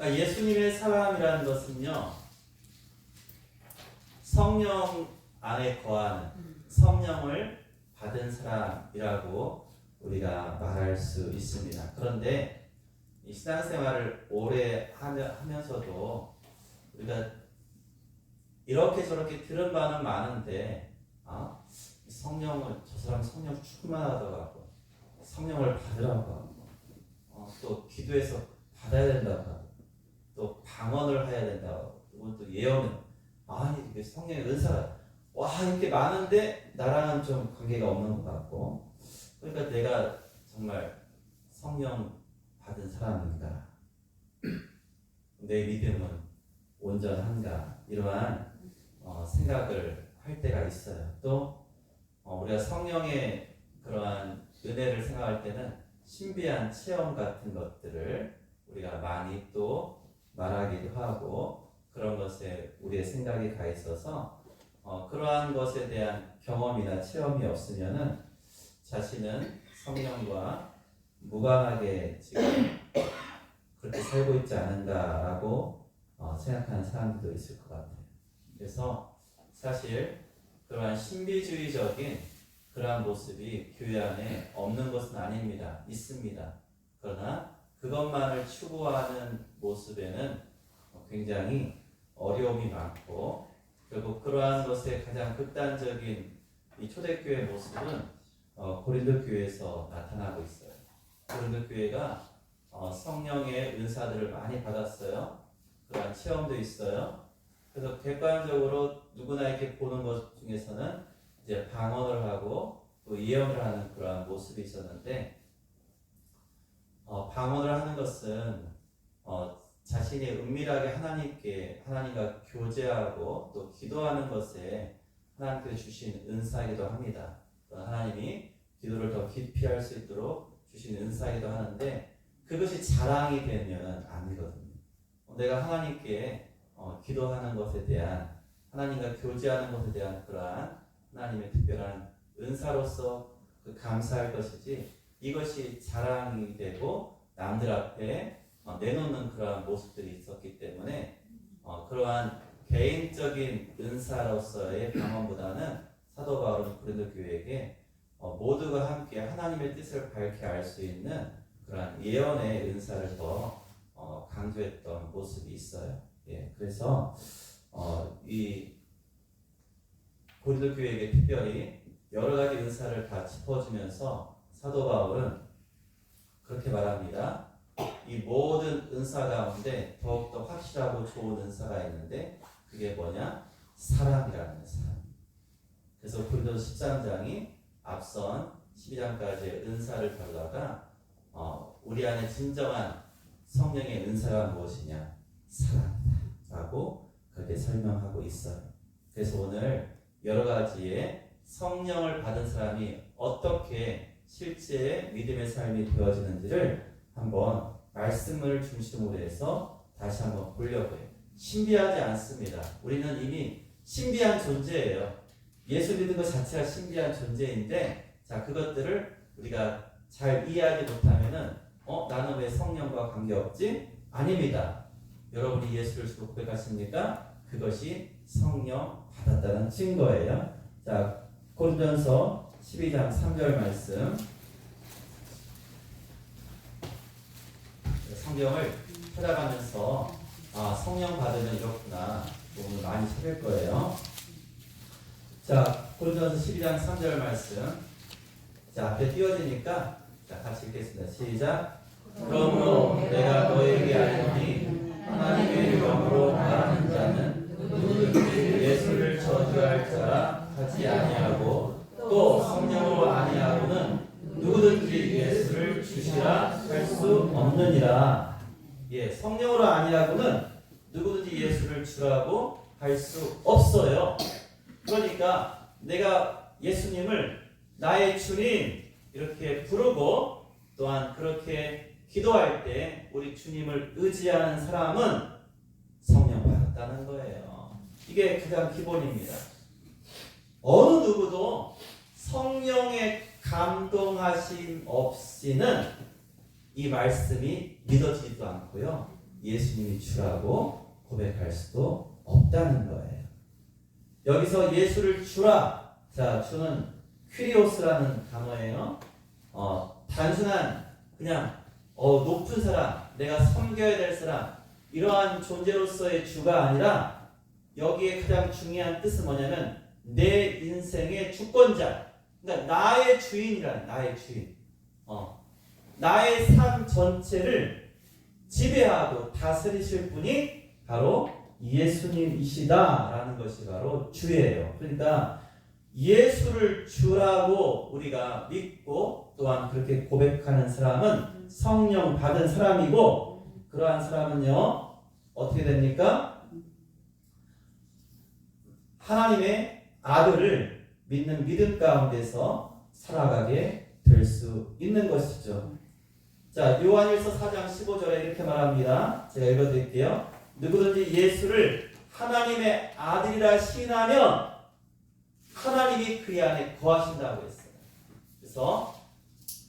그러니까 예수님의 사람이라는 것은요, 성령 안에 거하는, 성령을 받은 사람이라고 우리가 말할 수 있습니다. 그런데 이 신앙생활을 오래 하면서도 우리가 이렇게 저렇게 들은 바는 많은데, 성령을, 저 사람 성령 충만하더라고, 성령을 받으라고 하고, 또 기도해서 받아야 된다고 하고, 또 방언을 해야 된다고 하고, 이건 또 예언을, 이게 성령의 은사가 이렇게 많은데 나랑은 좀 관계가 없는 것 같고, 그러니까 내가 정말 성령 받은 사람인가, 내 믿음은 온전한가, 이러한 생각을 할 때가 있어요. 또 우리가 성령의 그러한 은혜를 생각할 때는 신비한 체험 같은 것들을 우리가 많이 또 말하기도 하고, 그런 것에 우리의 생각이 가 있어서 그러한 것에 대한 경험이나 체험이 없으면은 자신은 성령과 무관하게 지금 그렇게 살고 있지 않은가라고 생각하는 사람들도 있을 것 같아요. 그래서 사실 그러한 신비주의적인 그러한 모습이 교회 안에 없는 것은 아닙니다. 있습니다. 그러나 그것만을 추구하는 모습에는 굉장히 어려움이 많고, 결국 그러한 것의 가장 극단적인 이 초대교회 모습은 고린도 교회에서 나타나고 있어요. 고린도 교회가 성령의 은사들을 많이 받았어요. 그러한 체험도 있어요. 그래서 객관적으로 누구나 이렇게 보는 것 중에서는 이제 방언을 하고 또 예언을 하는 그러한 모습이 있었는데, 방언을 하는 것은 자신이 은밀하게 하나님과 교제하고 또 기도하는 것에 하나님께 주신 은사이기도 합니다. 하나님이 기도를 더 깊이 할 수 있도록 주신 은사이기도 하는데, 그것이 자랑이 되면 아니거든요. 내가 하나님께 기도하는 것에 대한, 하나님과 교제하는 것에 대한 그러한 하나님의 특별한 은사로서 감사할 것이지, 이것이 자랑이 되고 남들 앞에 내놓는 그러한 모습들이 있었기 때문에 그러한 개인적인 은사로서의 방언보다는 사도 바울은 고린도 교회에게 모두가 함께 하나님의 뜻을 밝게 알 수 있는 그러한 예언의 은사를 더 강조했던 모습이 있어요. 그래서 이 고린도 교회에게 특별히 여러 가지 은사를 다 짚어주면서 사도 바울은 그렇게 말합니다. 이 모든 은사 가운데 더욱더 확실하고 좋은 은사가 있는데, 그게 뭐냐? 사랑이라는 사람. 그래서 고린도서 13장이 앞선 12장까지의 은사를 다루다가 우리 안에 진정한 성령의 은사가 무엇이냐? 사랑이다 라고 그렇게 설명하고 있어요. 그래서 오늘 여러 가지의 성령을 받은 사람이 어떻게 실제 믿음의 삶이 되어지는지를 한번 말씀을 중심으로 해서 다시 한번 보려고 해요. 신비하지 않습니다. 우리는 이미 신비한 존재예요. 예수 믿는 것 자체가 신비한 존재인데, 그것들을 우리가 잘 이해하지 못하면은 나는 왜 성령과 관계없지? 아닙니다. 여러분이 예수를 주로 고백하십니까? 그것이 성령 받았다는 증거예요. 고린도전서 12장 3절 말씀, 성경을 찾아가면서 성령 받으면 이렇구나 오늘 많이 찾을 거예요. 고린도전서 12장 3절 말씀, 앞에 띄워지니까 같이 읽겠습니다. 시작. 그러므로 내가 너에게 알노니 하나님의 영으로 말하는 자는 누구든지 예수를 저주할 자라 하지 아니하고, 또 성령으로 아니하고는 누구든지 예수를 주시라 할 수 없느니라. 성령으로 아니하고는 누구든지 예수를 주라고 할 수 없어요. 그러니까 내가 예수님을 나의 주님 이렇게 부르고, 또한 그렇게 기도할 때 우리 주님을 의지하는 사람은 성령 받았다는 거예요. 이게 가장 기본입니다. 어느 누구도 성령의 감동하심 없이는 이 말씀이 믿어지지도 않고요, 예수님이 주라고 고백할 수도 없다는 거예요. 여기서 예수를 주라. 자, 주는 퀴리오스라는 단어예요. 단순한 그냥 높은 사람, 내가 섬겨야 될 사람, 이러한 존재로서의 주가 아니라 여기에 가장 중요한 뜻은 뭐냐면 내 인생의 주권자, 그러니까 나의 주인이라는, 나의 주인, 나의 삶 전체를 지배하고 다스리실 분이 바로 예수님이시다라는 것이 바로 주예요. 그러니까 예수를 주라고 우리가 믿고 또한 그렇게 고백하는 사람은 성령 받은 사람이고, 그러한 사람은요 어떻게 됩니까? 하나님의 아들을 믿는 믿음 가운데서 살아가게 될 수 있는 것이죠. 자, 요한일서 4장 15절에 이렇게 말합니다. 제가 읽어드릴게요. 누구든지 예수를 하나님의 아들이라 시인하면 하나님이 그의 안에 거하신다고 했어요. 그래서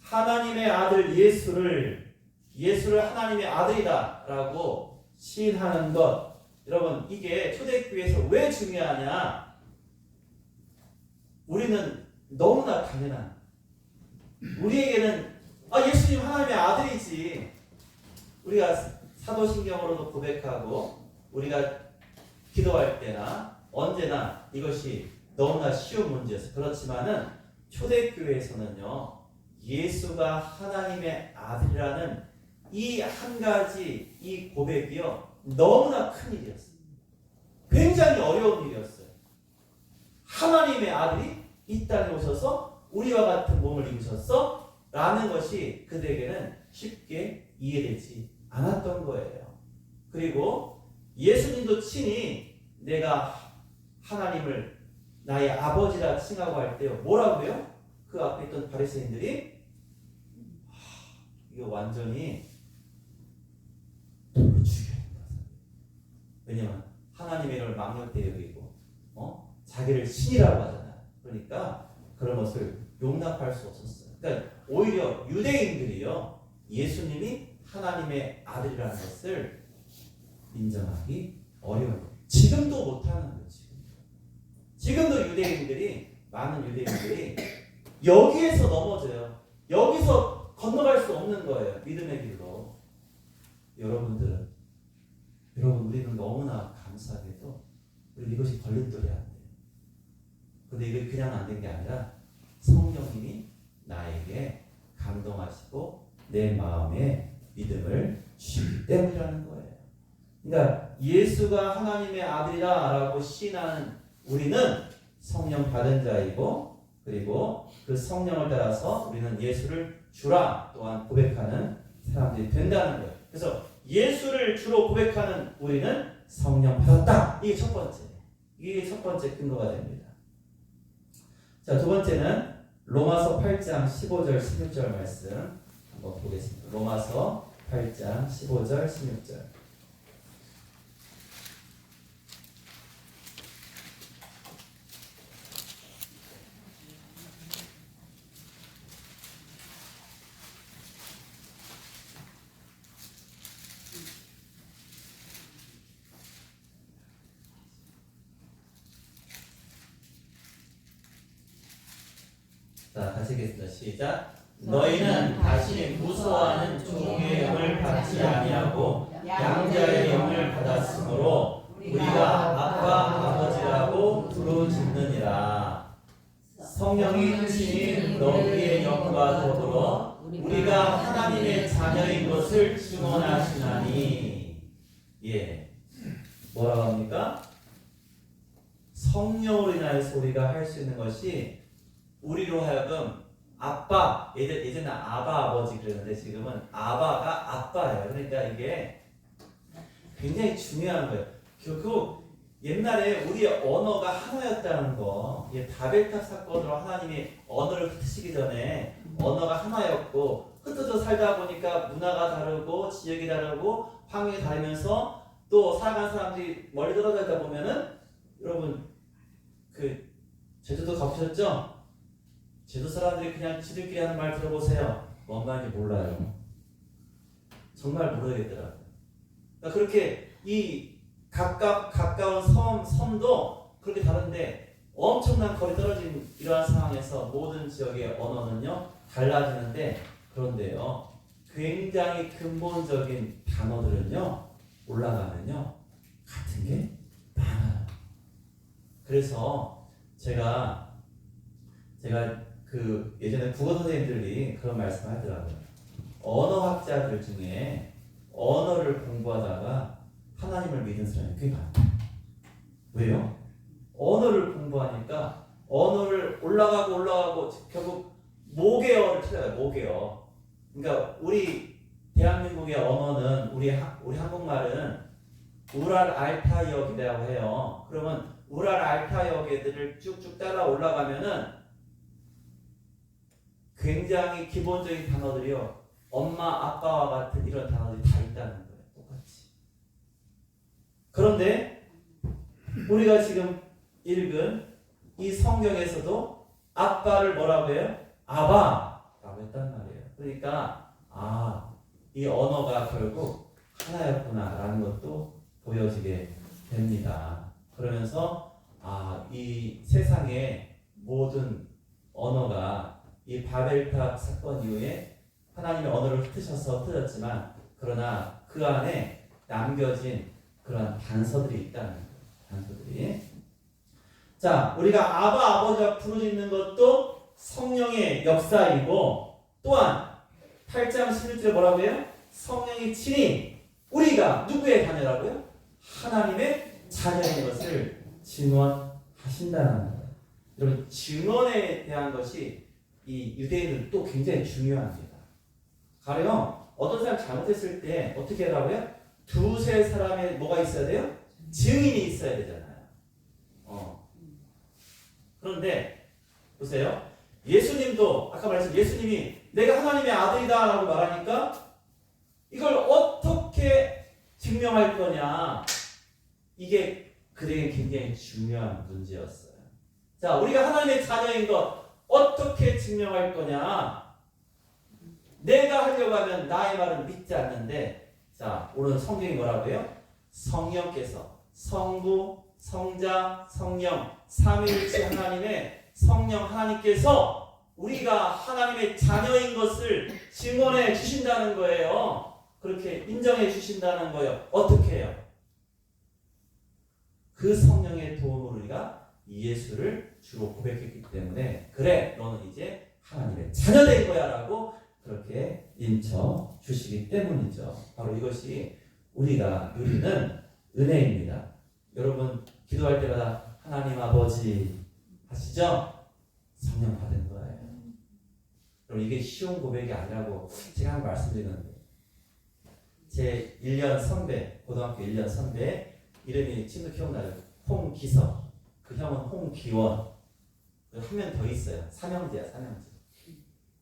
하나님의 아들 예수를 하나님의 아들이다 라고 시인하는 것, 여러분 이게 초대교회에서 왜 중요하냐? 우리는 너무나 당연한, 우리에게는 예수님 하나님의 아들이지, 우리가 사도신경으로도 고백하고 우리가 기도할 때나 언제나 이것이 너무나 쉬운 문제였어요. 그렇지만은 초대교회에서는요 예수가 하나님의 아들이라는 이 한 가지 이 고백이요 너무나 큰 일이었어요. 굉장히 어려운 일이었어요. 하나님의 아들이 이 땅에 오셔서 우리와 같은 몸을 입으셨어? 라는 것이 그들에게는 쉽게 이해되지 않았던 거예요. 그리고 예수님도 친히 내가 하나님을 나의 아버지라 칭하고 할 때요 뭐라고요? 그 앞에 있던 바리새인들이 이거 완전히 돌로 죽여야 된다. 왜냐면 하나님의 이름을 망령되이 여기고 자기를 신이라고 하잖아요. 그러니까 그런 것을 용납할 수 없었어요. 그러니까 오히려 유대인들이요 예수님이 하나님의 아들이라는 것을 인정하기 어려워요. 지금도 못하는 거예요. 지금도 유대인들이, 많은 유대인들이 여기에서 넘어져요. 여기서 건너갈 수 없는 거예요. 믿음의 길로. 여러분 우리는 너무나 감사하게도 우리 이것이 걸림돌이 안 돼요. 근데 이게 그냥 안 된 게 아니라 성령님이 나에게 감동하시고 내 마음에 믿음을 주시기 때문이라는 거예요. 그러니까 예수가 하나님의 아들이다 라고 시인하는 우리는 성령 받은 자이고, 그리고 그 성령을 따라서 우리는 예수를 주라 또한 고백하는 사람들이 된다는 거예요. 그래서 예수를 주로 고백하는 우리는 성령 받았다. 이게 첫 번째. 이게 첫 번째 근거가 됩니다. 자, 두 번째는 로마서 8장 15절 16절 말씀 한번 보겠습니다. 로마서 8장 15절 16절. 자, 같이 읽겠습니다. 시작. 너희는 다시 무서워하는 종의 영을 받지 아니하고 양자의 영을 받았으므로 우리가 아빠 아버지라고 부르짖느니라. 성령이 친히 너희의 영과 더불어 우리가 하나님의 자녀인 것을 증언하시나니. 예, 뭐라고 합니까? 성령으로 인하여서 우리가 할 수 있는 것이 우리로 하여금 아빠, 예전에 아바 아버지 그랬는데 지금은 아바가 아빠예요. 그러니까 이게 굉장히 중요한 거예요. 결국 옛날에 우리의 언어가 하나였다는 거, 바벨탑 사건으로 하나님이 언어를 흩으시기 전에 언어가 하나였고, 흩어져 살다 보니까 문화가 다르고 지역이 다르고 환경이 다르면서 또 살아가는 사람들이 멀리 떨어져 있다 보면은, 여러분 제주도 가보셨죠? 제주 사람들이 그냥 지들끼리 하는 말 들어보세요. 뭔 말인지 몰라요. 정말 모르겠더라고요. 그러니까 그렇게 이 가까운 섬도 그렇게 다른데 엄청난 거리 떨어진 이러한 상황에서 모든 지역의 언어는요 달라지는데 그런데요 굉장히 근본적인 단어들은요 올라가면요 같은 게 많아요. 그래서 제가 그 예전에 국어 선생님들이 그런 말씀을 하더라고요. 언어학자들 중에 언어를 공부하다가 하나님을 믿은 사람이 꽤 많다. 왜요? 언어를 공부하니까 언어를 올라가고 결국 모계어를 찾아요. 모계어. 그러니까 우리 대한민국의 언어는 우리 한국말은 우랄 알타이어기라고 해요. 그러면 우랄 알타이어기들을 쭉쭉 따라 올라가면은 굉장히 기본적인 단어들이요. 엄마, 아빠와 같은 이런 단어들이 다 있다는 거예요. 똑같이. 그런데 우리가 지금 읽은 이 성경에서도 아빠를 뭐라고 해요? 아바라고 했단 말이에요. 그러니까 이 언어가 결국 하나였구나라는 것도 보여지게 됩니다. 그러면서 이 세상의 모든 언어가 이 바벨탑 사건 이후에 하나님의 언어를 흩으셨지만 그러나 그 안에 남겨진 그런 단서들이 있다는 거예요. 단서들이. 자, 우리가 아바 아버지가 부르짖는 것도 성령의 역사이고 또한 8장 16절에 뭐라고 해요? 성령이 친히 우리가 누구의 자녀라고요? 하나님의 자녀인 것을 증언하신다는 거예요. 여러분 증언에 대한 것이 이 유대인은 또 굉장히 중요합니다. 가령 어떤 사람 잘못했을 때 어떻게 하라고요? 두세 사람의 뭐가 있어야 돼요? 증인이 있어야 되잖아요. 그런데 보세요. 예수님도 아까 말했듯이 예수님이 내가 하나님의 아들이다 라고 말하니까 이걸 어떻게 증명할 거냐, 이게 그들에게 굉장히 중요한 문제였어요. 자, 우리가 하나님의 자녀인 것 어떻게 증명할 거냐. 내가 하려고 하면 나의 말은 믿지 않는데, 자, 오늘 성경이 뭐라고 해요? 성령께서 성부, 성자, 성령 삼위일체 하나님의 성령 하나님께서 우리가 하나님의 자녀인 것을 증언해 주신다는 거예요. 그렇게 인정해 주신다는 거예요. 어떻게 해요? 그 성령의 도움으로 우리가 예수를 주로 고백했기 때문에 그래 너는 이제 하나님의 자녀 된 거야 라고 그렇게 인쳐 주시기 때문이죠. 바로 이것이 우리가 누리는 은혜입니다. 여러분 기도할 때마다 하나님 아버지 하시죠? 성령 받은 거예요. 그럼 이게 쉬운 고백이 아니라고 제가 한번 말씀드리는데, 제 1년 선배, 고등학교 1년 선배 이름이 친구 기억나요? 홍기석. 그 형은 홍기원. 한 명 더 있어요. 삼형제야, 삼형제.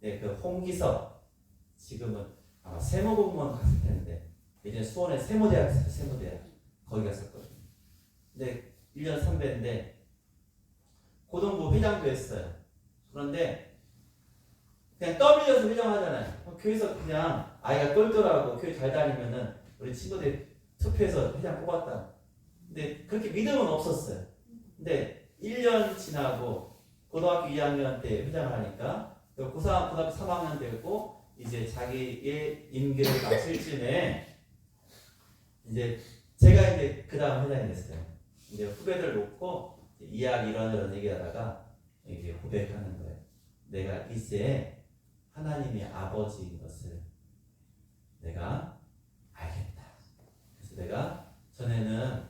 네, 그 홍기석 지금은 아마 세무공무원 갔을 텐데 예전에 수원에 세무대학 있었어요. 세무대학 거기 갔었거든요. 근데 1년 선배인데 고등부 회장도 했어요. 그런데 그냥 떠밀려서 회장하잖아요. 교회에서 그냥 아이가 똘똘하고 교회 잘 다니면은 우리 친구들 투표해서 회장 뽑았다. 근데 그렇게 믿음은 없었어요. 근데 1년 지나고 고등학교 2학년 때 회장을 하니까 고등학교 3학년 되고 이제 자기의 임기를 마칠 쯤에 이제 제가 이제 그 다음 회장이 됐어요. 이제 후배들 놓고 이야기 이런 얘기하다가 이게 고백하는 거예요. 내가 이제 하나님이 아버지인 것을 내가 알겠다. 그래서 내가 전에는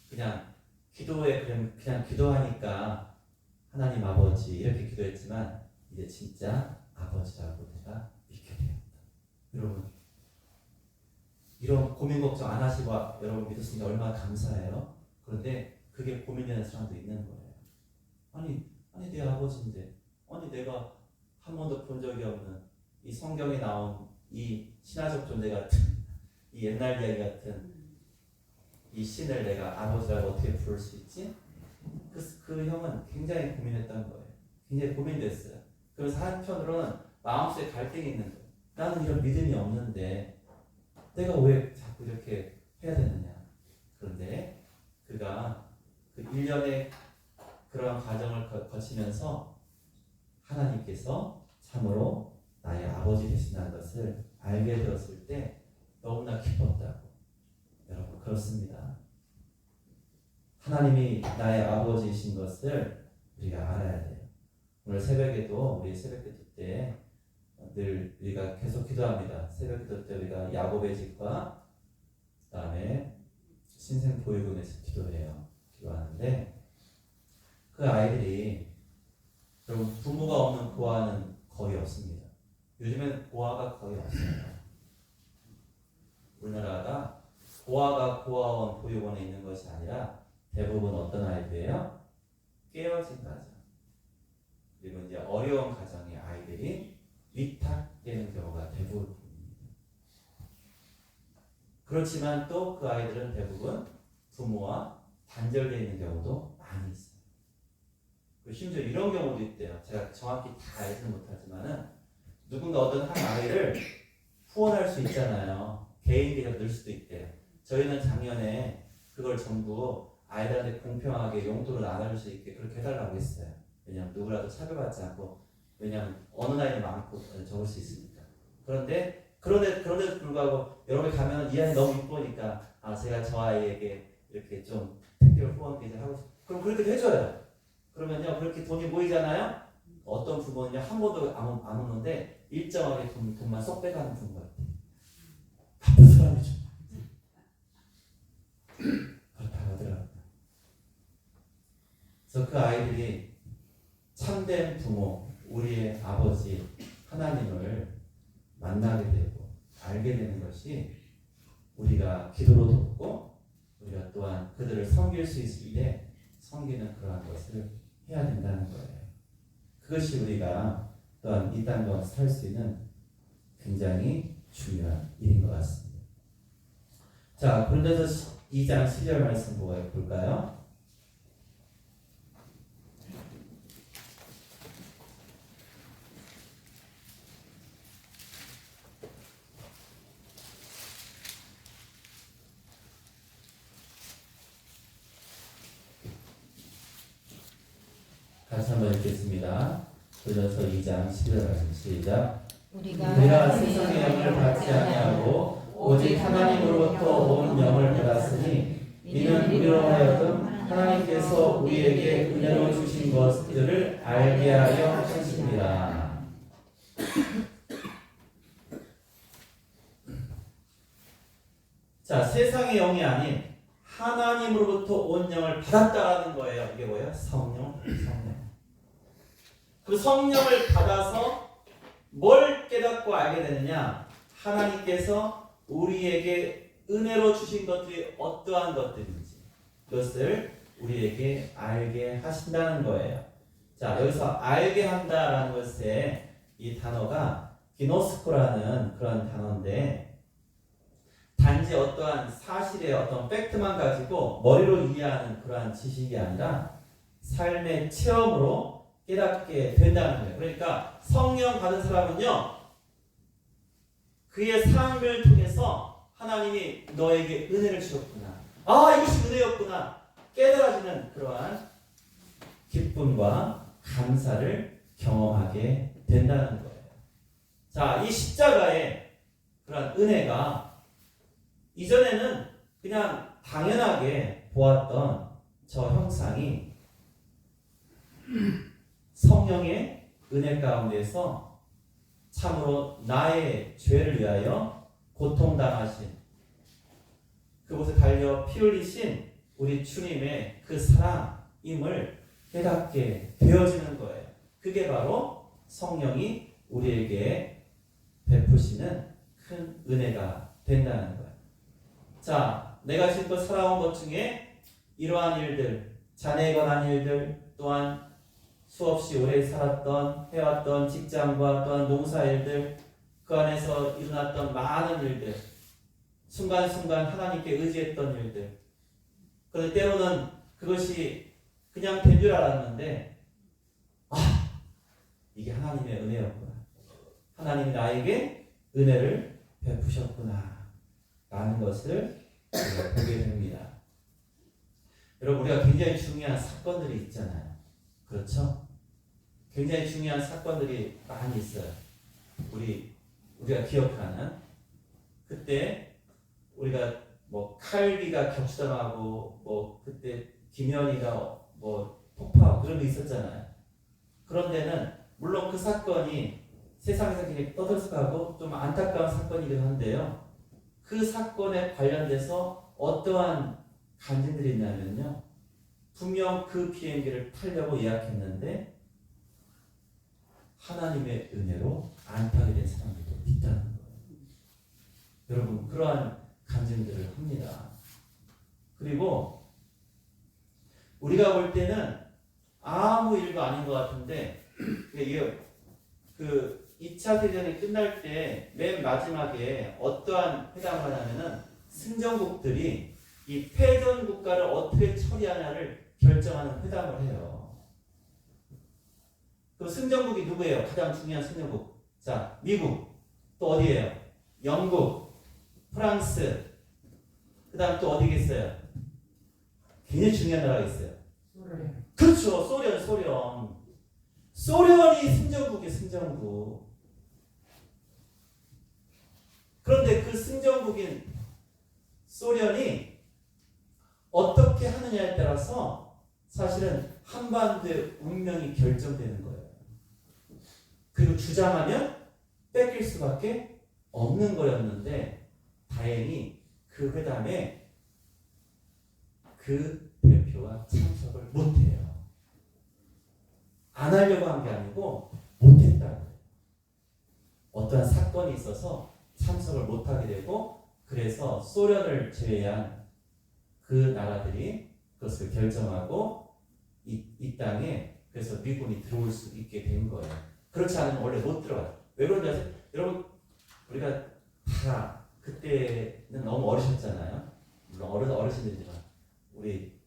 그냥 기도에 그냥 기도하니까 하나님 아버지 이렇게 기도했지만 이제 진짜 아버지라고 내가 믿게 되었다. 여러분 이런 고민 걱정 안 하시고 여러분 믿었으니까 얼마나 감사해요. 그런데 그게 고민되는 사람도 있는 거예요. 아니 내 아버지인데, 아니 내가 한 번도 본 적이 없는 이 성경에 나온 이 신화적 존재 같은 이 옛날 이야기 같은 이 신을 내가 아버지라고 어떻게 부를 수 있지? 그 형은 굉장히 고민했던 거예요. 굉장히 고민됐어요. 그래서 한편으로는 마음속에 갈등이 있는 거예요. 나는 이런 믿음이 없는데 내가 왜 자꾸 이렇게 해야 되느냐. 그런데 그가 그 1년의 그러한 과정을 거치면서 하나님께서 참으로 나의 아버지 되신다는 것을 알게 되었을 때 너무나 기뻤다고. 여러분 그렇습니다. 하나님이 나의 아버지이신 것을 우리가 알아야 돼요. 오늘 새벽에도 우리 새벽기도 때 늘 우리가 계속 기도합니다. 새벽기도 때 우리가 야곱의 집과 그다음에 신생보육원에서 기도하는데 그 아이들이 여러분 부모가 없는 고아는 거의 없습니다. 요즘에는 고아가 거의 없어요. 우리나라가 고아가 고아원 보육원에 있는 것이 아니라 대부분 어떤 아이들이에요? 깨어진 가정. 그리고 이제 어려운 가정의 아이들이 위탁되는 경우가 대부분입니다. 그렇지만 또 그 아이들은 대부분 부모와 단절되어 있는 경우도 많이 있어요. 심지어 이런 경우도 있대요. 제가 정확히 다 알지는 못하지만은 누군가 어떤 한 아이를 후원할 수 있잖아요. 개인 계좌 넣을 수도 있대요. 저희는 작년에 그걸 전부 아이들한테 공평하게 용도로 나눠줄 수 있게 그렇게 해달라고 했어요. 왜냐하면 누구라도 차별받지 않고, 왜냐하면 어느 나이에 많고 적을 수 있으니까. 그런데도 불구하고 여러분이 가면 이 아이 너무 이쁘니까 제가 저 아이에게 이렇게 좀 특별 후원 계좌 하고 싶어요. 그럼 그렇게 해줘요. 그러면요 그렇게 돈이 모이잖아요. 어떤 부모는요 한 번도 안 오는데 일정하게 돈만 쏙 빼가는 부모가 있대요. 바쁜 사람이죠. 그렇다고 하더라고요. 그래서 그 아이들이 참된 부모, 우리의 아버지 하나님을 만나게 되고 알게 되는 것이 우리가 기도로 돕고 우리가 또한 그들을 섬길 수 있을 때 섬기는 그러한 것을 해야 된다는 거예요. 그것이 우리가 또한 이 땅 가운데 살 수 있는 굉장히 중요한 일인 것 같습니다. 자, 고린도서 2장 10절 말씀 볼까요? 같이 한번 읽겠습니다. 고린도서 2장 11절 말씀 시작. 우리가 세상의 영을 받지 아니하고 오직 하나님으로부터 온 영을 받았으니 이는 우리로 하여금 하나님께서 우리에게 은혜로 주신 것들을 알게 하려 하십니다. 자, 세상의 영이 아닌 하나님으로부터 온 영을 받았다는 거예요. 이게 뭐예요? 성령. 그 성령을 받아서 뭘 깨닫고 알게 되느냐? 하나님께서 우리에게 은혜로 주신 것들이 어떠한 것들인지 그것을 우리에게 알게 하신다는 거예요. 자, 여기서 알게 한다라는 것에 이 단어가 기노스코라는 그런 단어인데 단지 어떠한 사실의 어떤 팩트만 가지고 머리로 이해하는 그러한 지식이 아니라 삶의 체험으로 깨닫게 된다는 거예요. 그러니까 성령 받은 사람은요, 그의 삶을 통해서 하나님이 너에게 은혜를 주셨구나. 이것이 은혜였구나. 깨달아지는 그러한 기쁨과 감사를 경험하게 된다는 거예요. 자, 이 십자가의 그러한 은혜가 이전에는 그냥 당연하게 보았던 저 형상이 성령의 은혜 가운데서 참으로 나의 죄를 위하여 고통당하신 그곳에 달려 피 흘리신 우리 주님의 그 사랑임을 깨닫게 되어지는 거예요. 그게 바로 성령이 우리에게 베푸시는 큰 은혜가 된다는 거예요. 자, 내가 지금껏 살아온 것 중에 이러한 일들, 자네에 관한 일들, 또한 수없이 오래 해왔던 직장과 또한 농사일들, 그 안에서 일어났던 많은 일들, 순간순간 하나님께 의지했던 일들, 그런데 때로는 그것이 그냥 된 줄 알았는데 이게 하나님의 은혜였구나. 하나님이 나에게 은혜를 베푸셨구나 라는 것을 우리가 보게 됩니다. 여러분, 우리가 굉장히 중요한 사건들이 있잖아요. 그렇죠? 굉장히 중요한 사건들이 많이 있어요. 우리가 기억하는 그때 우리가 뭐 칼비가 격추당하고 뭐 그때 김현희가 뭐 폭파하고 그런 게 있었잖아요. 그런데는 물론 그 사건이 세상에서 굉장히 떠들썩하고 좀 안타까운 사건이기도 한데요. 그 사건에 관련돼서 어떠한 간증들이 있냐면요. 분명 그 비행기를 타려고 예약했는데 하나님의 은혜로 안 타게 된 사람들도 있다는 거예요. 여러분, 그러한 간증들을 합니다. 그리고 우리가 볼 때는 아무 일도 아닌 것 같은데 이게 그 2차 대전이 끝날 때 맨 마지막에 어떠한 회담을 하냐면은 승전국들이 이 패전 국가를 어떻게 처리하냐를 결정하는 회담을 해요. 그 승전국이 누구예요? 가장 중요한 승전국. 자, 미국. 또 어디예요? 영국, 프랑스. 그 다음 또 어디겠어요? 굉장히 중요한 나라가 있어요. 소련. 그렇죠. 소련. 소련이 승전국이에요. 승전국. 그런데 그 승전국인 소련이 어떻게 하느냐에 따라서 사실은 한반도의 운명이 결정되는 거예요. 그리고 주장하면 뺏길 수밖에 없는 거였는데 다행히 그 회담에 그 대표가 참석을 못해요. 안 하려고 한 게 아니고 못했다는 거예요. 어떠한 사건이 있어서 참석을 못하게 되고 그래서 소련을 제외한 그 나라들이 그것을 결정하고 이 땅에 그래서 미군이 들어올 수 있게 된 거예요. 그렇지 않으면 원래 못 들어가요. 왜 그런지 아세요? 여러분, 우리가 다 그때는 너무 어리셨잖아요. 물론 어르신들이지만 우리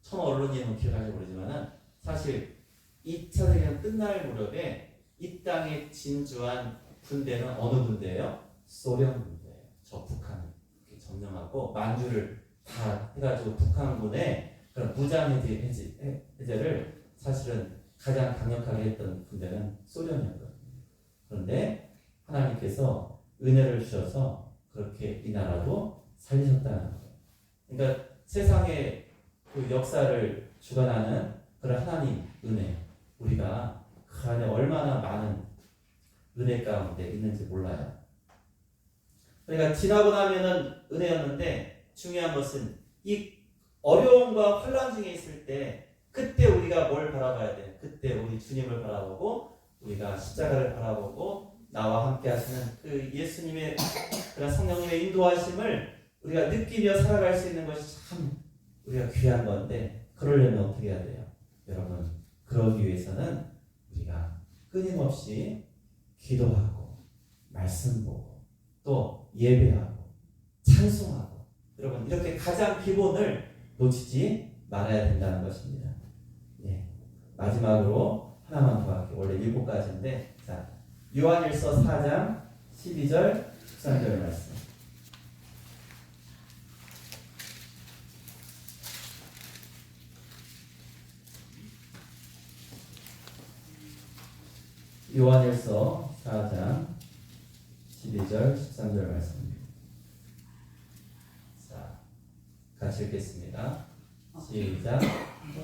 청언론님은 기억하실지 모르지만은 사실 2차 대전 끝날 무렵에 이 땅에 진주한 군대는 어느 군대예요? 소련 군대예요. 저 북한 점령하고 만주를 다 해가지고 북한군의 그런 무장 해제를 사실은 가장 강력하게 했던 군대는 소련이었거든요. 그런데 하나님께서 은혜를 주셔서 그렇게 이 나라도 살리셨다는 거예요. 그러니까 세상의 그 역사를 주관하는 그런 하나님 은혜, 우리가 그 안에 얼마나 많은 은혜 가운데 있는지 몰라요. 그러니까 지나고 나면은 은혜였는데 중요한 것은 이 어려움과 혼란 중에 있을 때 그때 우리가 뭘 바라봐야 돼? 그때 우리 주님을 바라보고 우리가 십자가를 바라보고 나와 함께 하시는 그 예수님의 그런 성령님의 인도하심을 우리가 느끼며 살아갈 수 있는 것이 참 우리가 귀한 건데 그러려면 어떻게 해야 돼요? 여러분, 그러기 위해서는 우리가 끊임없이 기도하고 말씀 보고 또 예배하고 찬송하고 여러분 이렇게 가장 기본을 놓치지 말아야 된다는 것입니다. 네. 마지막으로 하나만 더 할게요. 원래 7가지인데 자, 요한일서 4장 12절 13절 말씀. 요한일서 4장 12절 13절 말씀입니다. 자, 같이 읽겠습니다. 시작.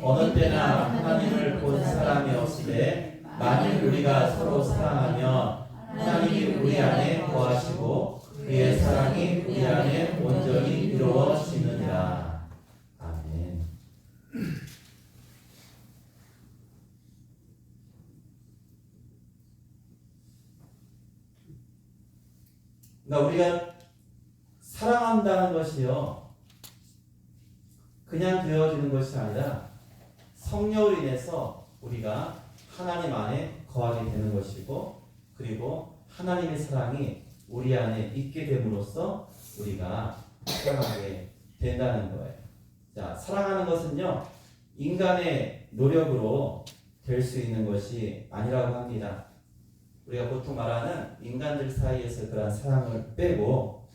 어느 때나 하나님을 본 사람이 없으되 만일 우리가 서로 사랑하면 하나님이 우리 안에 거하시고 그의 사랑이 우리 안에 온전히 이루어지느니라. 아멘. 그러니까 우리가 사랑한다는 것이요 그냥 되어지는 것이 아니라 성령으로 인해서 우리가 하나님 안에 거하게 되는 것이고 그리고 하나님의 사랑이 우리 안에 있게 됨으로써 우리가 사랑하게 된다는 거예요. 자, 사랑하는 것은요 인간의 노력으로 될 수 있는 것이 아니라고 합니다. 우리가 보통 말하는 인간들 사이에서 그런 사랑을 빼고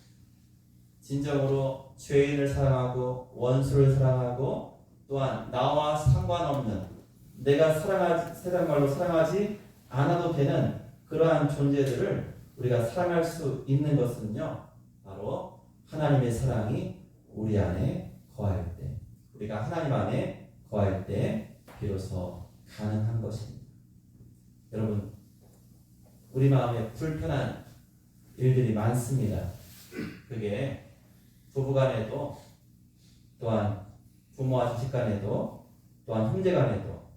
진정으로 죄인을 사랑하고 원수를 사랑하고 또한 나와 상관없는 내가 세상 말로 사랑하지 않아도 되는 그러한 존재들을 우리가 사랑할 수 있는 것은요, 바로 하나님의 사랑이 우리 안에 거할 때, 우리가 하나님 안에 거할 때 비로소 가능한 것입니다. 여러분, 우리 마음에 불편한 일들이 많습니다. 그게 부부간에도, 또한 부모와 자식 간에도, 또한 형제 간에도,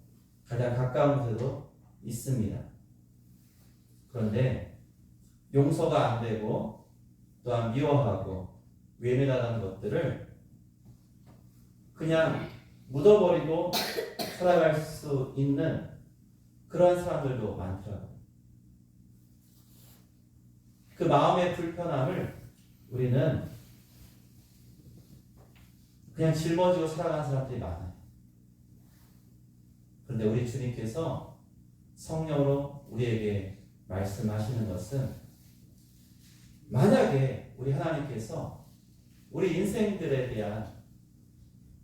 가장 가까운 곳에도 있습니다. 그런데 용서가 안 되고 또한 미워하고 외면하는 것들을 그냥 묻어버리고 살아갈 수 있는 그런 사람들도 많더라고요. 그 마음의 불편함을 우리는 그냥 짊어지고 살아가는 사람들이 많아요. 그런데 우리 주님께서 성령으로 우리에게 말씀하시는 것은, 만약에 우리 하나님께서 우리 인생들에 대한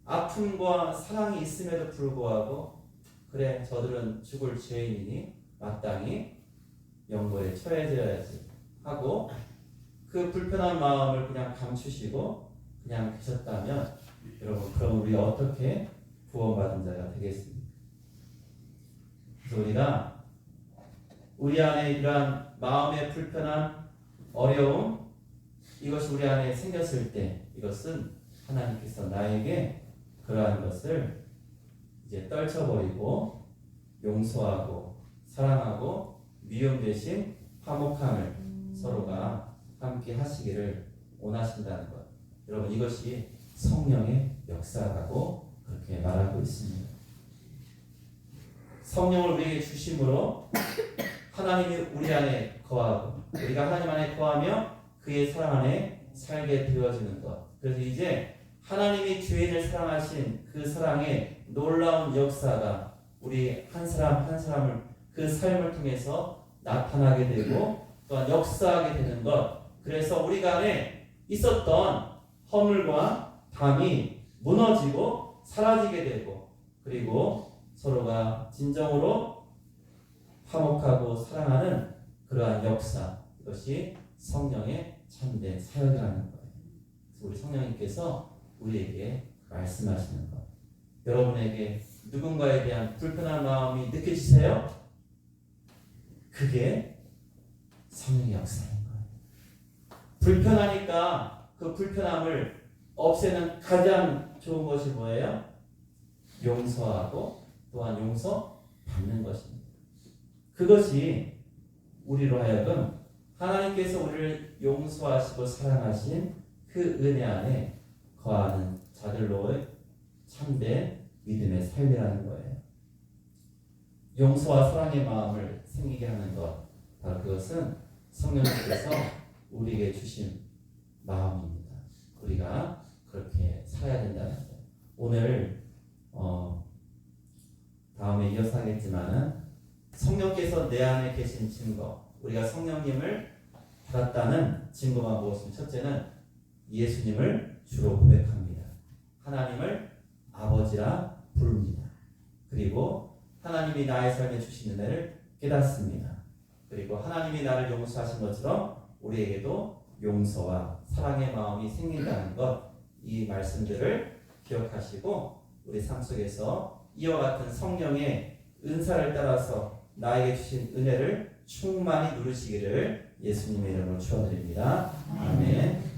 아픔과 사랑이 있음에도 불구하고 그래 저들은 죽을 죄인이니 마땅히 영벌에 처해져야지 하고 그 불편한 마음을 그냥 감추시고 그냥 계셨다면, 여러분, 그럼 우리 어떻게 구원받은 자가 되겠습니까? 그래서 우리가 우리 안에 이러한 마음의 불편한 어려움, 이것이 우리 안에 생겼을 때 이것은 하나님께서 나에게 그러한 것을 이제 떨쳐버리고 용서하고 사랑하고 미움 대신 화목함을 서로가 함께 하시기를 원하신다는 것. 여러분, 이것이 성령의 역사라고 그렇게 말하고 있습니다. 성령을 우리에게 주심으로 하나님이 우리 안에 거하고 우리가 하나님 안에 거하며 그의 사랑 안에 살게 되어지는 것. 그래서 이제 하나님이 죄인을 사랑하신 그 사랑의 놀라운 역사가 우리 한 사람 한 사람을 그 삶을 통해서 나타나게 되고 또한 역사하게 되는 것. 그래서 우리가 안에 있었던 허물과 담이 무너지고 사라지게 되고, 그리고 서로가 진정으로 화목하고 사랑하는 그러한 역사, 이것이 성령의 참된 사역이라는 거예요. 그래서 우리 성령님께서 우리에게 말씀하시는 것. 여러분에게 누군가에 대한 불편한 마음이 느껴지세요? 그게 성령의 역사인 거예요. 불편하니까 그 불편함을 없애는 가장 좋은 것이 뭐예요? 용서하고 또한 용서받는 것입니다. 그것이 우리로 하여금 하나님께서 우리를 용서하시고 사랑하신 그 은혜 안에 거하는 자들로의 참된 믿음의 삶이라는 거예요. 용서와 사랑의 마음을 생기게 하는 것, 바로 그것은 성령님께서 우리에게 주신 마음입니다. 우리가 그렇게 살아야 된다는 거예요. 오늘 다음에 이어서 하겠지만은 성령께서 내 안에 계신 증거, 우리가 성령님을 받았다는 증거가 무엇입니까? 첫째는 예수님을 주로 고백합니다. 하나님을 아버지라 부릅니다. 그리고 하나님이 나의 삶에 주신 은혜를 깨닫습니다. 그리고 하나님이 나를 용서하신 것처럼 우리에게도 용서와 사랑의 마음이 생긴다는 것, 이 말씀들을 기억하시고 우리 삶 속에서 이와 같은 성령의 은사를 따라서 나에게 주신 은혜를 충만히 누리시기를 예수님의 이름으로 축원드립니다. 아멘.